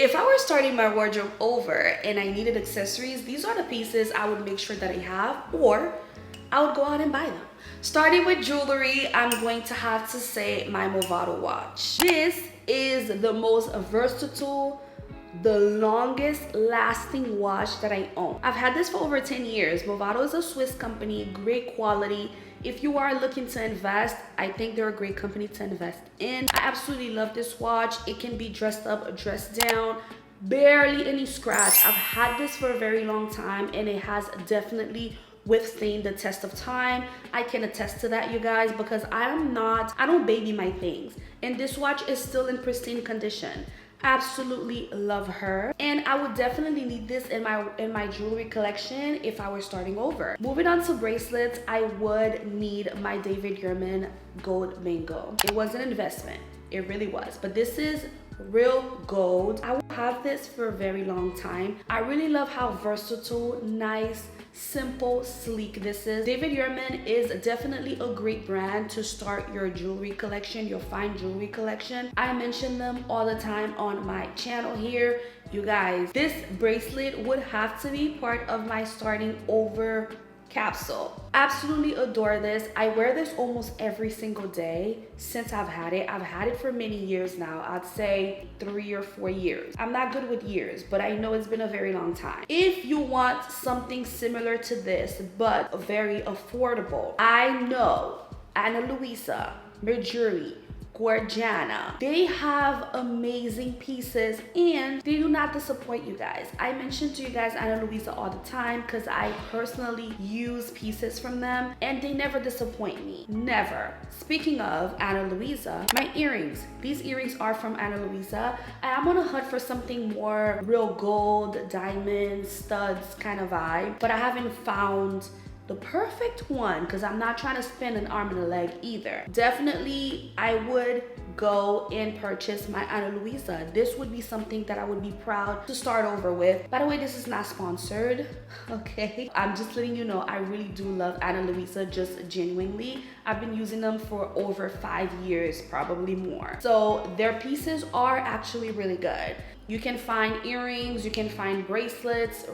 If I were starting my wardrobe over and I needed accessories, these are the pieces I would make sure that I have, or I would go out and buy them. Starting with jewelry, I'm going to have to say my Movado watch. This is the most versatile, the longest lasting watch that I own. I've had this for over 10 years. Movado is a Swiss company, great quality. If you are looking to invest, I think they're a great company to invest in. I absolutely love this watch. It can be dressed up, dressed down, barely any scratch. I've had this for a very long time and it has definitely withstand the test of time. I can attest to that, you guys, because I don't baby my things. And this watch is still in pristine condition. Absolutely love her, and I would definitely need this in my jewelry collection if I were starting over. Moving on to bracelets, I would need my David Yurman gold Bangle. It was an investment, it really was, but this is real gold. I will have this for a very long time. I really love how versatile, nice, simple, sleek this is. David Yurman is definitely a great brand to start your jewelry collection, your fine jewelry collection. I mention them all the time on my channel here. You guys, this bracelet would have to be part of my starting over capsule. Absolutely adore this. I wear this almost every single day since I've had it. I've had it for many years now. I'd say 3 or 4 years. I'm not good with years, but I know it's been a very long time. If you want something similar to this, but very affordable, I know Ana Luisa, Mercury, Gorgiana, they have amazing pieces and they do not disappoint, you guys. I mention to you guys Ana Luisa all the time because I personally use pieces from them and they never disappoint me, never. Speaking of Ana Luisa, my earrings, these earrings are from Ana Luisa. I'm on a hunt for something more real gold, diamonds, studs kind of vibe, but I haven't found the perfect one because I'm not trying to spend an arm and a leg either. Definitely, I would go and purchase my Ana Luisa. This would be something that I would be proud to start over with. By the way, this is not sponsored, okay? I'm just letting you know I really do love Ana Luisa, just genuinely. I've been using them for over 5 years, probably more. So their pieces are actually really good. You can find earrings, you can find bracelets,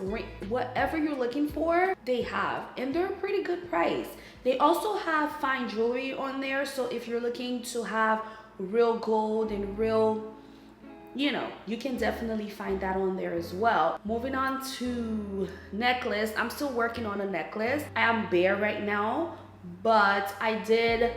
whatever you're looking for, they have, and they're a pretty good price. They also have fine jewelry on there, so if you're looking to have real gold and real, you know, you can definitely find that on there as well. Moving on to necklace, I'm still working on a necklace. I am bare right now, but I did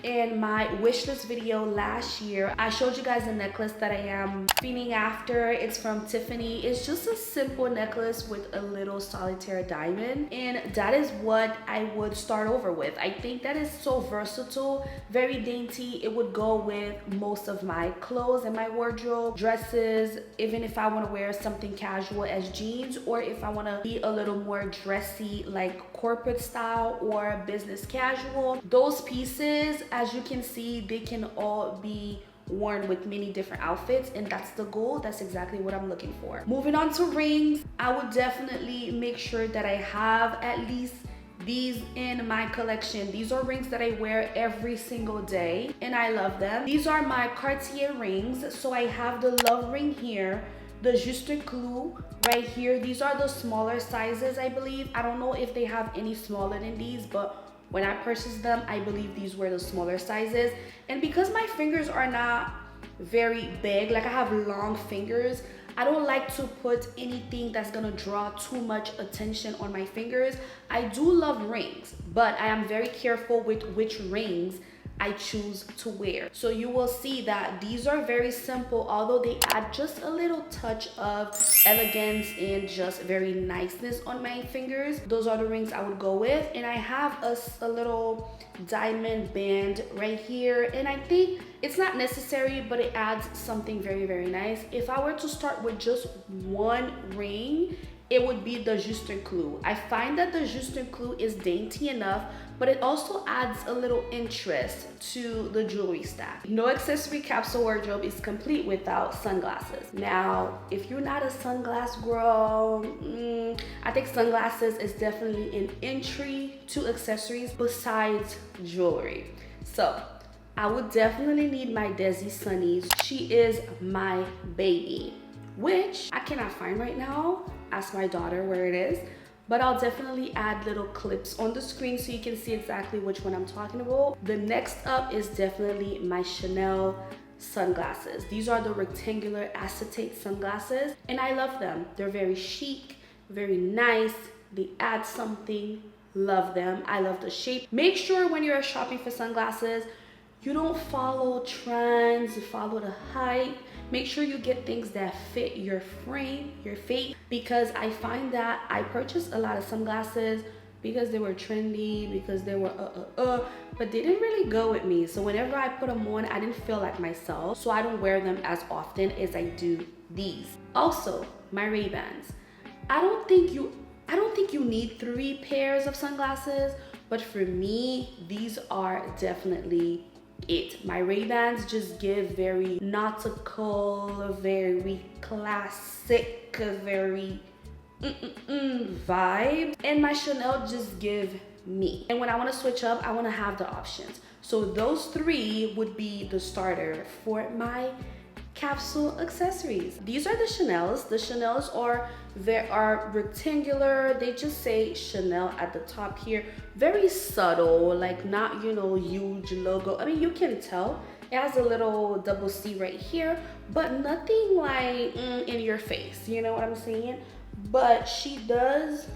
in my wish list video last year, I showed you guys a necklace that I am fiending after. It's from Tiffany. It's just a simple necklace with a little solitaire diamond, and that is what I would start over with. I think that is so versatile, very dainty. It would go with most of my clothes and my wardrobe, dresses, even if I want to wear something casual as jeans, or if I want to be a little more dressy like corporate style or business casual. Those pieces, as you can see, they can all be worn with many different outfits, and that's the goal. That's exactly what I'm looking for. Moving on to rings, I would definitely make sure that I have at least these in my collection. These are rings that I wear every single day and I love them. These are my Cartier rings. So I have the love ring here, the Juste Clou right here. These are the smaller sizes, I believe. I don't know if they have any smaller than these, but when I purchased them, I believe these were the smaller sizes. And because my fingers are not very big, like I have long fingers, I don't like to put anything that's gonna draw too much attention on my fingers. I do love rings, but I am very careful with which rings I choose to wear. So you will see that these are very simple, although they add just a little touch of elegance and just very niceness on my fingers. Those are the rings I would go with. And I have a little diamond band right here, and I think it's not necessary, but it adds something very, very nice. If I were to start with just one ring, it would be the Juste Clou. I find that the Juste Clou is dainty enough, but it also adds a little interest to the jewelry stack. No accessory capsule wardrobe is complete without sunglasses. Now, if you're not a sunglass girl, I think sunglasses is definitely an entry to accessories besides jewelry. So I would definitely need my Desi Sunnies. She is my baby. which I cannot find right now. Ask my daughter where it is. But I'll definitely add little clips on the screen so you can see exactly which one I'm talking about. The next up is definitely my Chanel sunglasses. These are the rectangular acetate sunglasses, and I love them. They're very chic, very nice. They add something. Love them. I love the shape. Make sure when you're shopping for sunglasses, you don't follow trends, follow the hype. Make sure you get things that fit your frame, your face, because I find that I purchased a lot of sunglasses because they were trendy, because they were but they didn't really go with me. So whenever I put them on, I didn't feel like myself. So I don't wear them as often as I do these. Also, my Ray-Bans. I don't think you need 3 pairs of sunglasses, but for me, these are definitely it. My Ray-Bans just give very nautical, very classic, very vibe, and my Chanel just give me. And when I want to switch up, I want to have the options. So those 3 would be the starter for my capsule accessories. These are the Chanels. The Chanels are rectangular. They just say Chanel at the top here. Very subtle, like not, you know, huge logo. I mean, you can tell it has a little double C right here, but nothing like in your face, you know what I'm saying? But she gets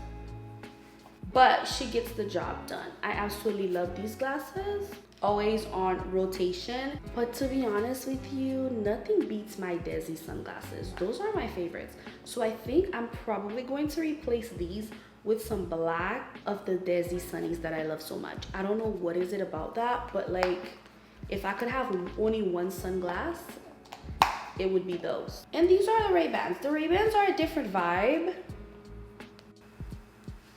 the job done. I absolutely love these glasses. Always on rotation, but to be honest with you, nothing beats my Desi sunglasses. Those are my favorites. So I think I'm probably going to replace these with some black of the Desi sunnies that I love so much. I don't know what is it about that, but like if I could have only one sunglass, it would be those. And these are the Ray-Bans. The Ray-Bans are a different vibe.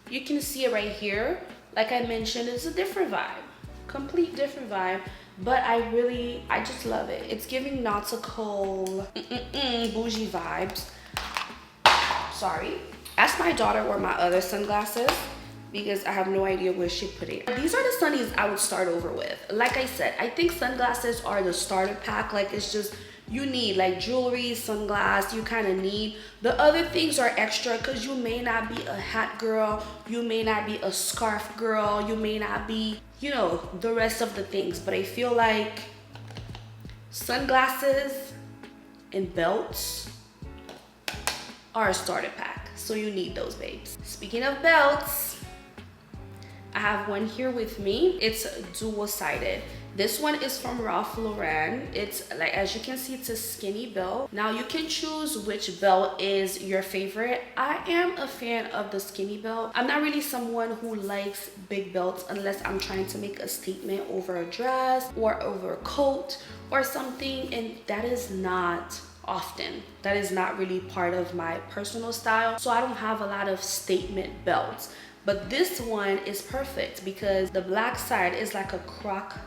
You can see it right here. Like I mentioned, it's a different vibe. Complete different vibe, but I just love it. It's giving nautical bougie vibes. Sorry. Ask my daughter where my other sunglasses, because I have no idea where she put it. These are the sunnies I would start over with. Like I said, I think sunglasses are the starter pack. Like it's just, you need like jewelry, sunglasses, you kind of need. The other things are extra because you may not be a hat girl, you may not be a scarf girl, you may not be, you know, the rest of the things. But I feel like sunglasses and belts are a starter pack. So you need those, babes. Speaking of belts, I have one here with me. It's dual-sided. This one is from Ralph Lauren. It's like, as you can see, it's a skinny belt. Now you can choose which belt is your favorite. I am a fan of the skinny belt. I'm not really someone who likes big belts unless I'm trying to make a statement over a dress or over a coat or something, and that is not often. That is not really part of my personal style. So I don't have a lot of statement belts. But this one is perfect because the black side is like a croc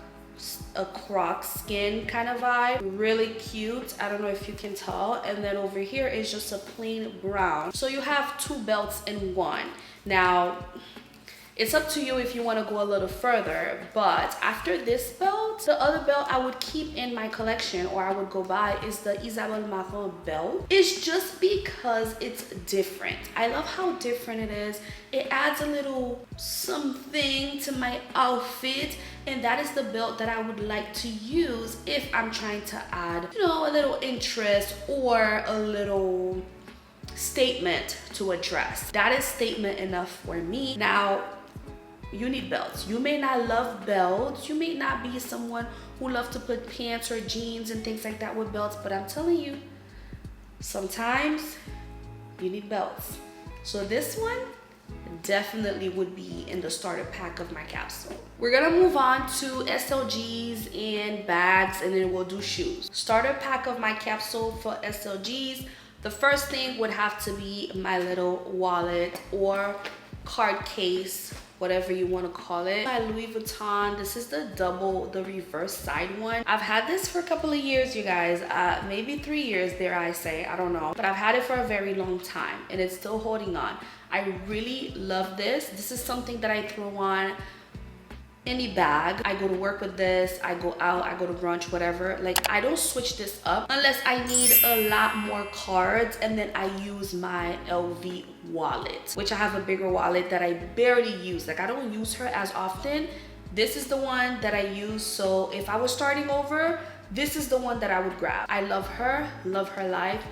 skin kind of vibe. Really cute. I don't know if you can tell. And then over here is just a plain brown. So you have 2 belts in one. Now, it's up to you if you want to go a little further, but after this belt, the other belt I would keep in my collection, or I would go buy, is the Isabelle Marant belt. It's just because it's different. I love how different it is. It adds a little something to my outfit, and that is the belt that I would like to use if I'm trying to add, you know, a little interest or a little statement to a dress. That is statement enough for me. Now, you need belts. You may not love belts. You may not be someone who loves to put pants or jeans and things like that with belts, but I'm telling you, sometimes you need belts. So this one definitely would be in the starter pack of my capsule. We're gonna move on to SLGs and bags, and then we'll do shoes. Starter pack of my capsule for SLGs. The first thing would have to be my little wallet or card case, whatever you want to call it. My Louis Vuitton. This is the reverse side one. I've had this for a couple of years, you guys. Maybe 3 years, dare I say. I don't know. But I've had it for a very long time and it's still holding on. I really love this. This is something that I throw on any bag. I go to work with this, I go out, I go to brunch, whatever. Like, I don't switch this up unless I need a lot more cards, and then I use my LV wallet, which I have a bigger wallet that I barely use. Like, I don't use her as often. This is the one that I use, so if I was starting over, this is the one that I would grab. I love her life.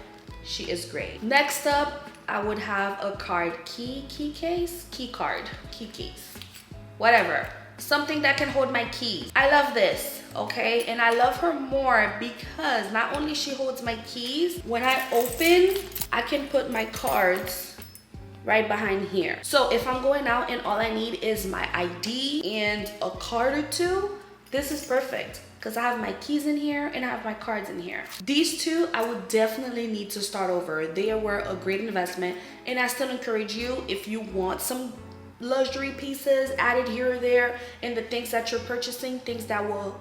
She is great. Next up, I would have a card key case, whatever. Something that can hold my keys. I love this, okay? And I love her more because not only she holds my keys, when I open, I can put my cards right behind here. So if I'm going out and all I need is my ID and a card or two, this is perfect because I have my keys in here and I have my cards in here. These two, I would definitely need to start over. They were a great investment, and I still encourage you, if you want some luxury pieces added here or there and the things that you're purchasing, things that will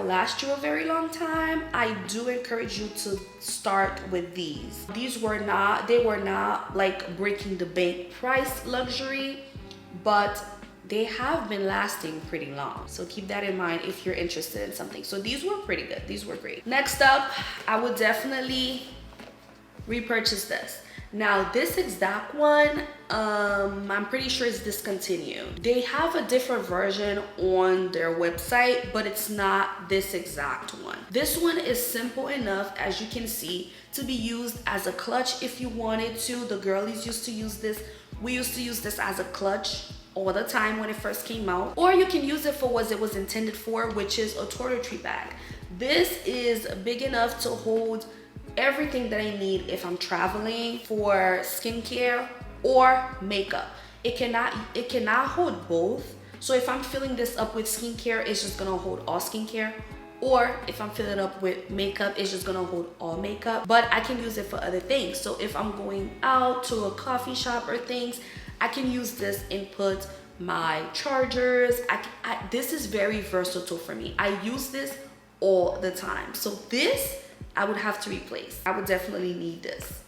last you a very long time, I do encourage you to start with these. They were not like breaking the bank price luxury, but they have been lasting pretty long. So keep that in mind if you're interested in something. So these were pretty good. These were great. Next up, I would definitely repurchase this. Now this exact one, I'm pretty sure it's discontinued. They have a different version on their website, but it's not this exact one. This one is simple enough, as you can see, to be used as a clutch if you wanted to. The girlies used to use this. We used to use this as a clutch all the time when it first came out. Or you can use it for what it was intended for, which is a toiletry bag. This is big enough to hold everything that I need if I'm traveling, for skincare or makeup. It cannot hold both. So if I'm filling this up with skincare, it's just gonna hold all skincare. Or if I'm filling it up with makeup, it's just gonna hold all makeup. But I can use it for other things. So if I'm going out to a coffee shop or things, I can use this and put my chargers. This is very versatile for me. I use this all the time. So this, I would have to replace. I would definitely need this.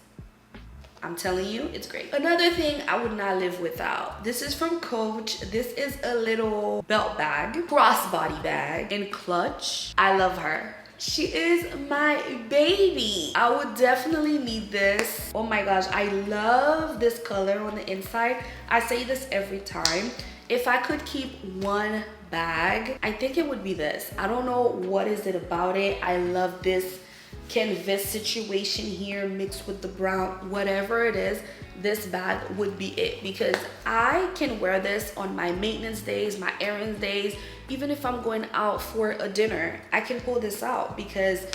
I'm telling you, it's great. Another thing I would not live without. This is from Coach. This is a little belt bag, crossbody bag, and clutch. I love her. She is my baby. I would definitely need this. Oh my gosh, I love this color on the inside. I say this every time. If I could keep one bag, I think it would be this. I don't know what is it about it. I love this canvas situation here mixed with the brown. Whatever it is, this bag would be it, because I can wear this on my maintenance days, my errands days. Even if I'm going out for a dinner, I can pull this out because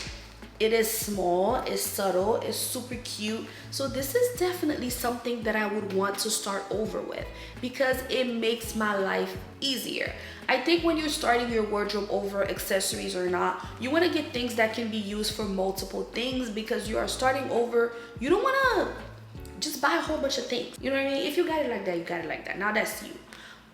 it is small, it's subtle, it's super cute. So this is definitely something that I would want to start over with because it makes my life easier. I think when you're starting your wardrobe over, accessories or not, you want to get things that can be used for multiple things, because you are starting over. You don't want to just buy a whole bunch of things. You know what I mean? If you got it like that, you got it like that. Now that's you.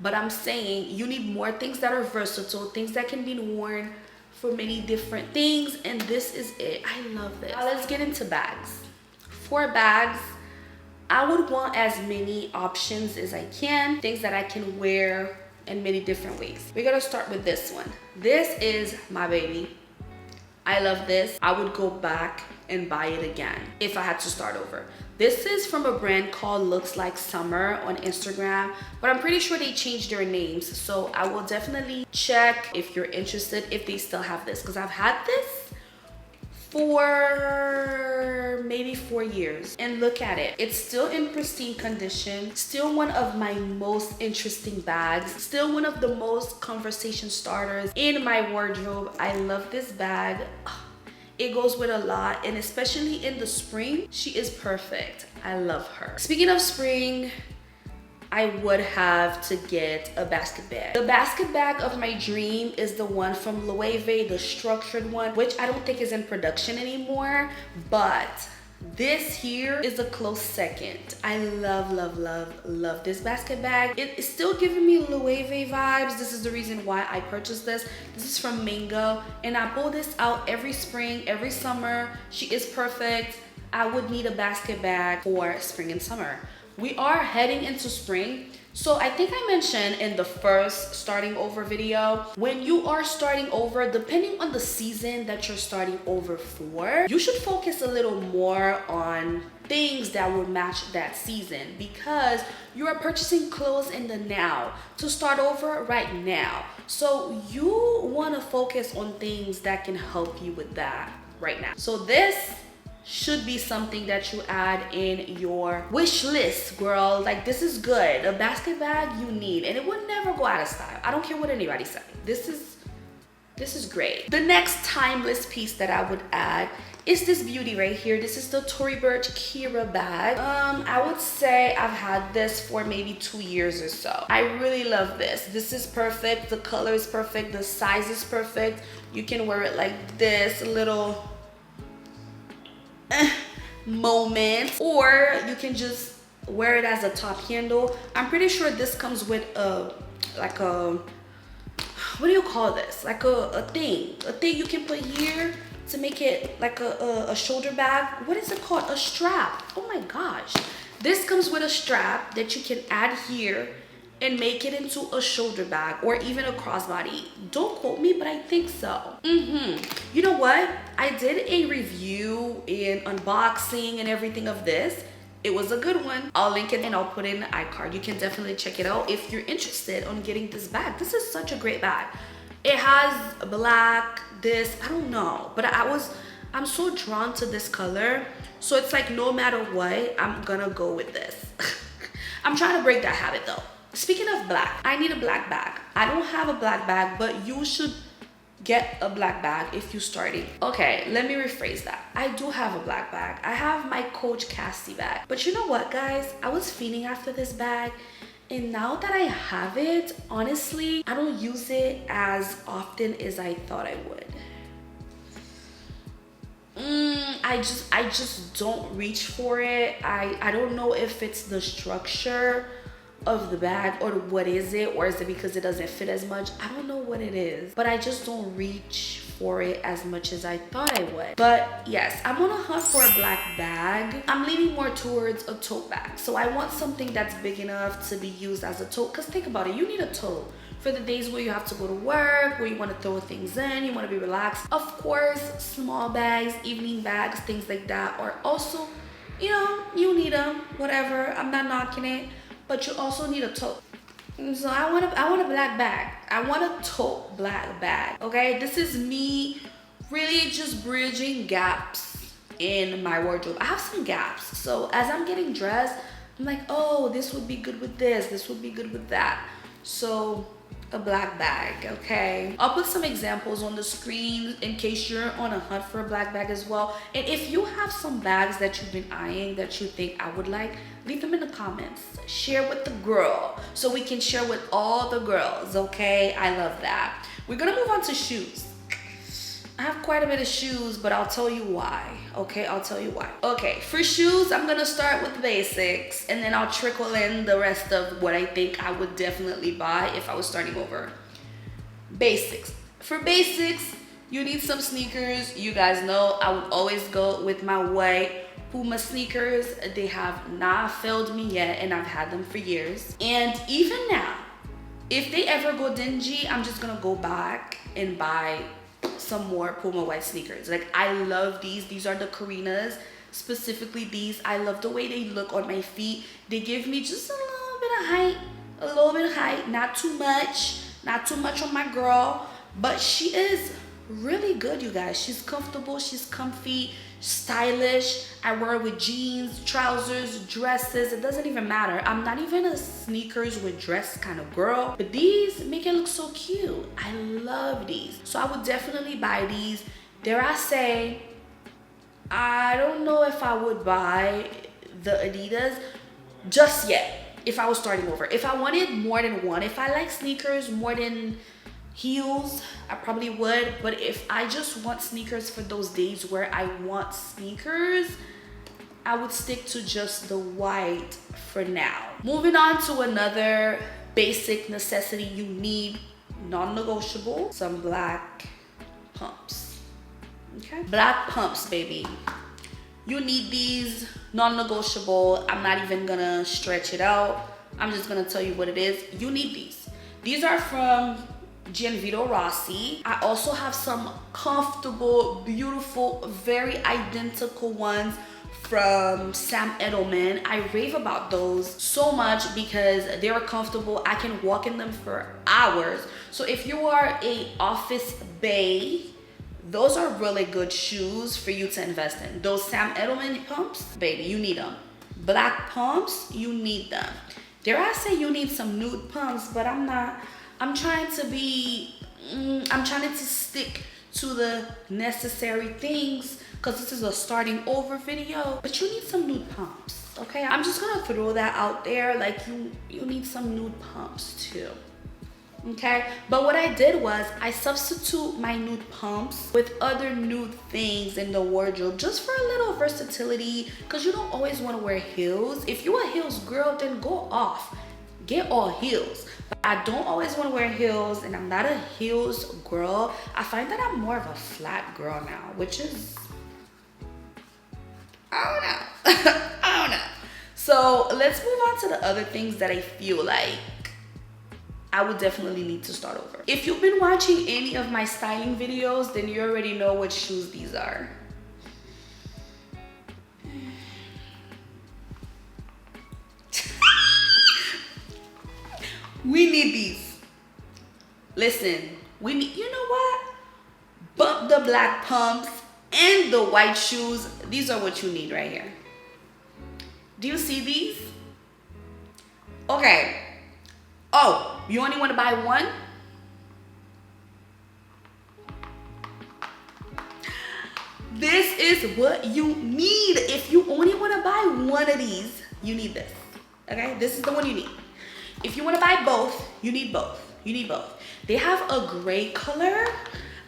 But I'm saying you need more things that are versatile, things that can be worn for many different things, and this is it. I love this. Now let's get into bags. For bags, I would want as many options as I can, things that I can wear in many different ways. We're gonna start with this one. This is my baby. I love this. I would go back and buy it again if I had to start over. This is from a brand called Looks Like Summer on Instagram, but I'm pretty sure they changed their names. So I will definitely check if you're interested, if they still have this, because I've had this for maybe 4 years, and look at it. It's still in pristine condition, still one of my most interesting bags, still one of the most conversation starters in my wardrobe. I love this bag. It goes with a lot, and especially in the spring, she is perfect. I love her. Speaking of spring, I would have to get a basket bag. The basket bag of my dream is the one from Loewe, the structured one, which I don't think is in production anymore, but this here is a close second. I love, love, love, love this basket bag. It is still giving me Loewe vibes. This is the reason why I purchased this. This is from Bangle, and I pull this out every spring, every summer. She is perfect. I would need a basket bag for spring and summer. We are heading into spring. So I think I mentioned in the first starting over video, when you are starting over, depending on the season that you're starting over for, you should focus a little more on things that will match that season, because you are purchasing clothes in the now to start over right now. So you want to focus on things that can help you with that right now. So this should be something that you add in your wish list, girl. Like, this is good. A basket bag you need, and it would never go out of style. I don't care what anybody says. This is great. The next timeless piece that I would add is this beauty right here. This is the Tory Burch Kira bag. I would say I've had this for maybe 2 years or so. I really love this. This is perfect. The color is perfect. The size is perfect. You can wear it like this, a little moment, or you can just wear it as a top handle. I'm pretty sure this comes with a, like a, what do you call this? Like a thing you can put here to make it like a shoulder bag. What is it called? A strap. Oh my gosh. This comes with a strap that you can add here and make it into a shoulder bag or even a crossbody. Don't quote me, but I think so. You know what? I did a review and unboxing and everything of this. It was a good one. I'll link it and I'll put it in the iCard. You can definitely check it out if you're interested on getting this bag. This is such a great bag. It has black, this, I don't know, but I'm so drawn to this color. So it's like, no matter what, I'm gonna go with this. I'm trying to break that habit though. Speaking of black, I need a black bag. I don't have a black bag, but you should get a black bag if you're starting. Okay, let me rephrase that. I do have a black bag. I have my Coach Cassie bag. But you know what, guys? I was fiending after this bag, and now that I have it, honestly, I don't use it as often as I thought I would. I just don't reach for it. I don't know if it's the structure of the bag or what is it, or is it because it doesn't fit as much? I don't know what it is, but I just don't reach for it as much as I thought I would. But yes, I'm on a hunt for a black bag. I'm leaning more towards a tote bag. So I want something that's big enough to be used as a tote, because think about it, you need a tote for the days where you have to go to work, where you want to throw things in, you want to be relaxed. Of course, small bags, evening bags, things like that are also, you know, you need them, whatever. I'm not knocking it. But you also need a tote. So I want a black bag. I want a tote black bag, okay? This is me really just bridging gaps in my wardrobe. I have some gaps. So as I'm getting dressed, I'm like, oh, this would be good with this would be good with that. So a black bag, okay? I'll put some examples on the screen in case you're on a hunt for a black bag as well. And if you have some bags that you've been eyeing that you think I would like, leave them in the comments. Share with the girl so we can share with all the girls, okay? I love that. We're gonna move on to shoes. I have quite a bit of shoes, but I'll tell you why, okay? I'll tell you why. Okay, for shoes, I'm gonna start with the basics, and then I'll trickle in the rest of what I think I would definitely buy if I was starting over. Basics. For basics, you need some sneakers. You guys know I would always go with my white Puma sneakers. They have not failed me yet, and I've had them for years. And even now, if they ever go dingy, I'm just gonna go back and buy some more Puma white sneakers. Like, I love these. These are the Karinas, specifically these. I love the way they look on my feet. They give me just a little bit of height, not too much on my girl, but she is really good, you guys. She's comfortable, she's comfy, stylish. I wear it with jeans, trousers, dresses. It doesn't even matter. I'm not even a sneakers with dress kind of girl, but these make it look so cute. I love these. So I would definitely buy these. Dare I say, I don't know if I would buy the Adidas just yet if I was starting over. If I wanted more than one, if I like sneakers more than heels, I probably would. But if I just want sneakers for those days where I want sneakers, I would stick to just the white for now. Moving on to another basic necessity you need, non-negotiable, some black pumps. Okay, black pumps, baby. You need these, non-negotiable. I'm not even gonna stretch it out. I'm just gonna tell you what it is. You need these. These are from Gianvito Rossi. I also have some comfortable, beautiful, very identical ones from Sam Edelman. I rave about those so much because they're comfortable. I can walk in them for hours. So if you are a office bae, those are really good shoes for you to invest in. Those Sam Edelman pumps, baby, you need them. Black pumps, you need them. Dare I say you need some nude pumps, but I'm not. I'm trying to stick to the necessary things because this is a starting over video, but you need some nude pumps, okay? I'm just gonna throw that out there, like you need some nude pumps too, okay? But what I did was I substitute my nude pumps with other nude things in the wardrobe just for a little versatility, because you don't always want to wear heels. If you're a heels girl, then go off, get all heels. But I don't always want to wear heels, and I'm not a heels girl. I find that I'm more of a flat girl now, which is, I don't know. I don't know. So let's move on to the other things that I feel like I would definitely need to start over. If you've been watching any of my styling videos, then you already know what shoes these are. We need these. Listen, we need, you know what? Bump the black pumps and the white shoes. These are what you need right here. Do you see these? Okay. Oh, you only want to buy one? This is what you need. If you only want to buy one of these, you need this. Okay, this is the one you need. If you want to buy both, you need both. You need both. They have a gray color.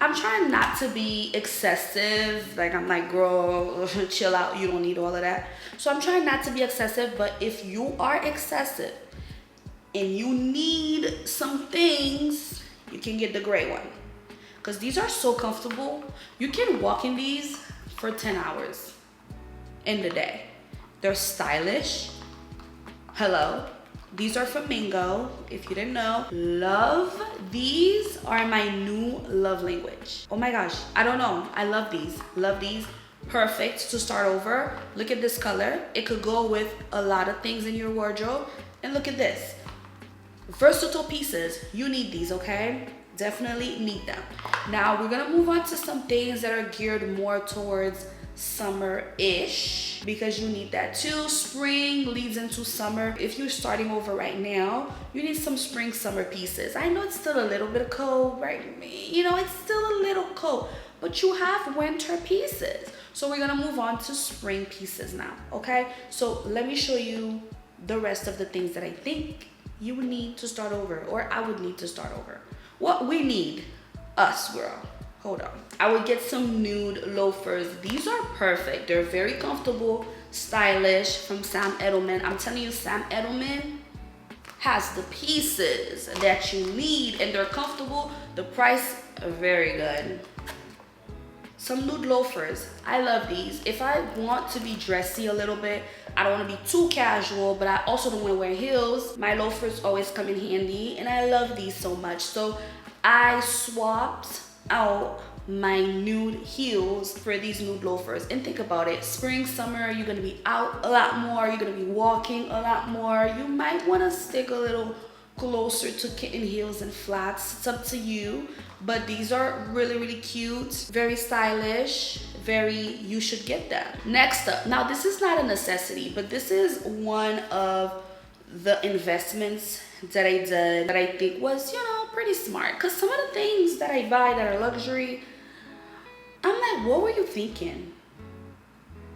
I'm trying not to be excessive. Like, I'm like, girl, chill out. You don't need all of that. So I'm trying not to be excessive. But if you are excessive and you need some things, you can get the gray one. Because these are so comfortable. You can walk in these for 10 hours in the day. They're stylish. Hello. These are from Mango, if you didn't know. Love. These are my new love language. Oh my gosh, I don't know. I love these. Love these. Perfect to start over. Look at this color. It could go with a lot of things in your wardrobe. And look at this. Versatile pieces. You need these, okay? Definitely need them. Now we're gonna move on to some things that are geared more towards summer-ish, because you need that too. Spring leads into summer. If you're starting over right now, you need some spring summer pieces. I know it's still a little bit cold, right? You know, it's still a little cold, but you have winter pieces. So we're gonna move on to spring pieces now, okay? So let me show you the rest of the things that I think you would need to start over, or I would need to start over. What we need, us girl. Hold on. I would get some nude loafers. These are perfect. They're very comfortable, stylish, from Sam Edelman. I'm telling you, Sam Edelman has the pieces that you need, and they're comfortable. The price, very good. Some nude loafers. I love these. If I want to be dressy a little bit, I don't want to be too casual, but I also don't want to wear heels. My loafers always come in handy, and I love these so much. So I swapped out my nude heels for these nude loafers. And think about it, spring, summer, you're gonna be out a lot more, you're gonna be walking a lot more. You might want to stick a little closer to kitten heels and flats. It's up to you, but these are really, really cute, very stylish, you should get them. Next up, now this is not a necessity, but this is one of the investments that I did that I think was, you know, pretty smart. Because some of the things that I buy that are luxury, I'm like, what were you thinking?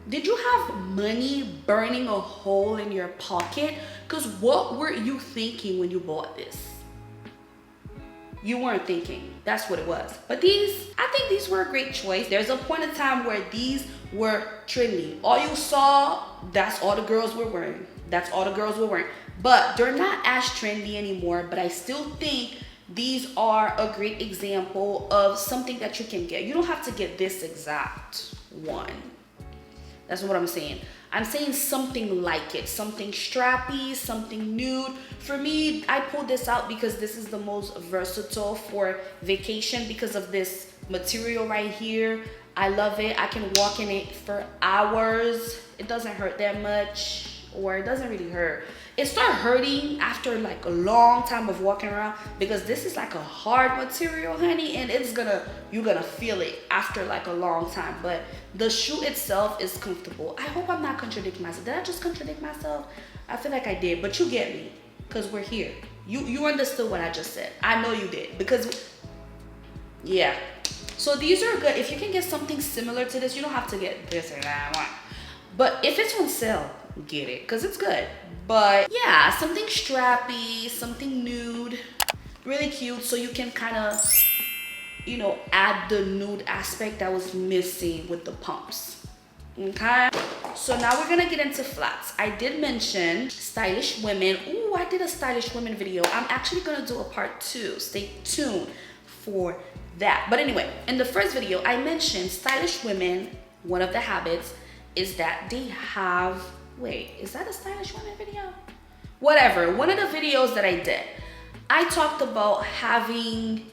Did you have money burning a hole in your pocket? Because what were you thinking when you bought this? You weren't thinking. That's what it was. But these, I think these were a great choice. There's a point in time where these were trendy. All you saw, that's all the girls were wearing. That's all the girls were wearing. But they're not as trendy anymore. But I still think these are a great example of something that you can get. You don't have to get this exact one. That's what I'm saying. I'm saying something like it, something strappy, something nude. For me, I pulled this out because this is the most versatile for vacation because of this material right here. I love it. I can walk in it for hours. It doesn't hurt that much, or it doesn't really hurt. It started hurting after like a long time of walking around because this is like a hard material, honey, and you're gonna feel it after like a long time. But the shoe itself is comfortable. I hope I'm not contradicting myself. Did I just contradict myself? I feel like I did, but you get me because we're here. You understood what I just said. I know you did because, yeah. So these are good. If you can get something similar to this, you don't have to get this or that one. But if it's on sale, get it because it's good. But yeah, something strappy, something nude, really cute. So you can kind of, you know, add the nude aspect that was missing with the pumps. Okay, so now we're gonna get into flats. I did mention stylish women. Ooh, I did a stylish women video. I'm actually gonna do a part 2. Stay tuned for that. But anyway, in the first video, I mentioned stylish women. One of the habits is that they have, wait, is that a stylish women video? Whatever, one of the videos that I did, I talked about having,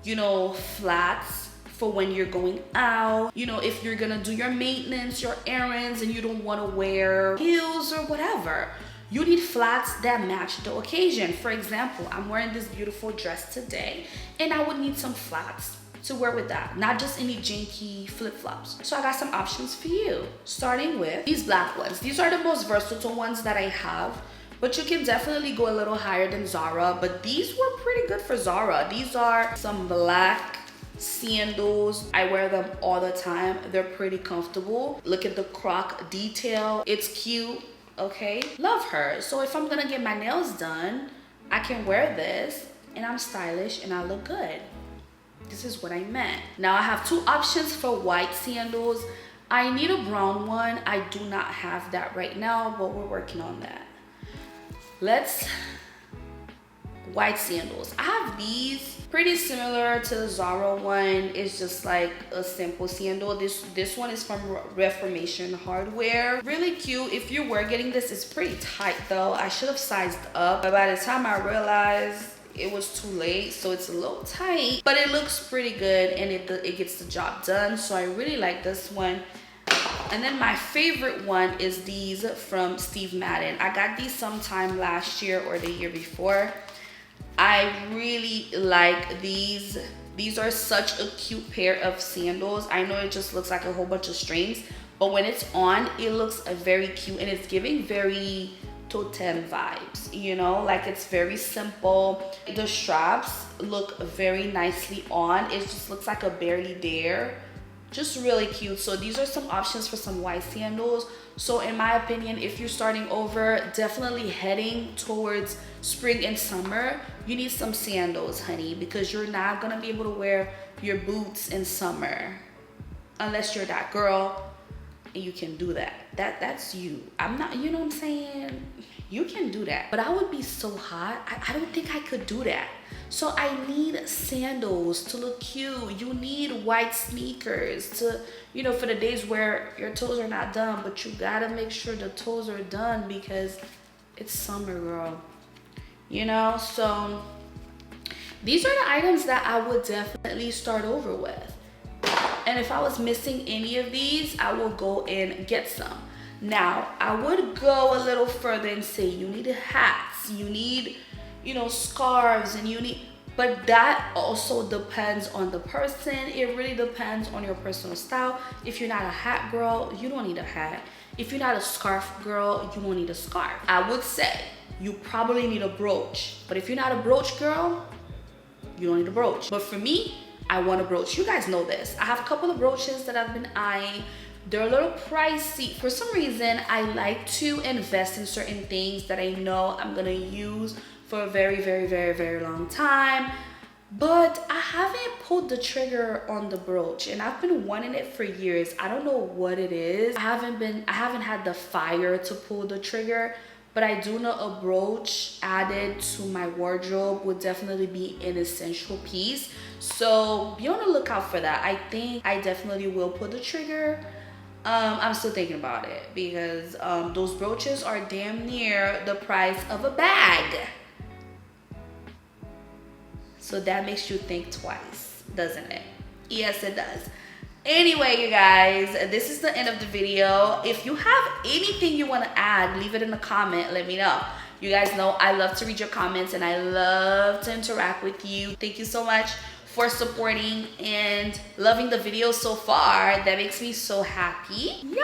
you know, flats for when you're going out. You know, if you're gonna do your maintenance, your errands, and you don't wanna wear heels or whatever, you need flats that match the occasion. For example, I'm wearing this beautiful dress today, and I would need some flats to wear with that, not just any janky flip-flops. So I got some options for you, starting with these black ones. These are the most versatile ones that I have, but you can definitely go a little higher than Zara, but these were pretty good for Zara. These are some black sandals. I wear them all the time. They're pretty comfortable. Look at the croc detail. It's cute, okay? Love her. So if I'm gonna get my nails done, I can wear this and I'm stylish and I look good. This is what I meant. Now I have 2 options for white sandals. I need a brown one. I do not have that right now, but we're working on that. White sandals. I have these pretty similar to the Zara one. It's just like a simple sandal. This one is from Reformation Hardware. Really cute. If you were getting this, it's pretty tight though. I should have sized up, but by the time I realized it was too late, so it's a little tight, but it looks pretty good and it gets the job done. So I really like this one. And then my favorite one is these from Steve Madden. I got these sometime last year or the year before. I really like these. These are such a cute pair of sandals. I know it just looks like a whole bunch of strings, but when it's on, it looks very cute and it's giving very totem vibes, you know, like it's very simple. The straps look very nicely on. It just looks like a barely there. Just really cute. So these are some options for some white sandals. So in my opinion, if you're starting over, definitely heading towards spring and summer, you need some sandals, honey, because you're not gonna be able to wear your boots in summer unless you're that girl and you can do that. That's you. I'm not, you know what I'm saying? You can do that, but I would be so hot. I don't think I could do that. So I need sandals to look cute. You need white sneakers to, you know, for the days where your toes are not done, but you gotta make sure the toes are done because it's summer, girl. You know, so these are the items that I would definitely start over with. And if I was missing any of these, I will go and get some. Now, I would go a little further and say you need hats, you need, you know, scarves, and you need, but that also depends on the person. It really depends on your personal style. If you're not a hat girl, you don't need a hat. If you're not a scarf girl, you won't need a scarf. I would say you probably need a brooch, but if you're not a brooch girl, you don't need a brooch. But for me, I want a brooch. You guys know this. I have a couple of brooches that I've been eyeing. They're a little pricey. For some reason, I like to invest in certain things that I know I'm gonna use for a very, very, very, very long time. But I haven't pulled the trigger on the brooch, and I've been wanting it for years. I don't know what it is. I haven't had the fire to pull the trigger, but I do know a brooch added to my wardrobe would definitely be an essential piece. So be on the lookout for that. I think I definitely will pull the trigger. I'm still thinking about it because those brooches are damn near the price of a bag. So that makes you think twice, doesn't it? Yes, it does. Anyway, you guys, this is the end of the video. If you have anything you want to add, leave it in the comment. Let me know. You guys know I love to read your comments and I love to interact with you. Thank you so much for supporting and loving the video so far. That makes me so happy. Yeah,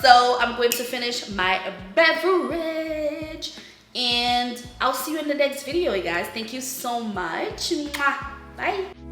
so I'm going to finish my beverage and I'll see you in the next video, you guys. Thank you so much. Mwah. Bye.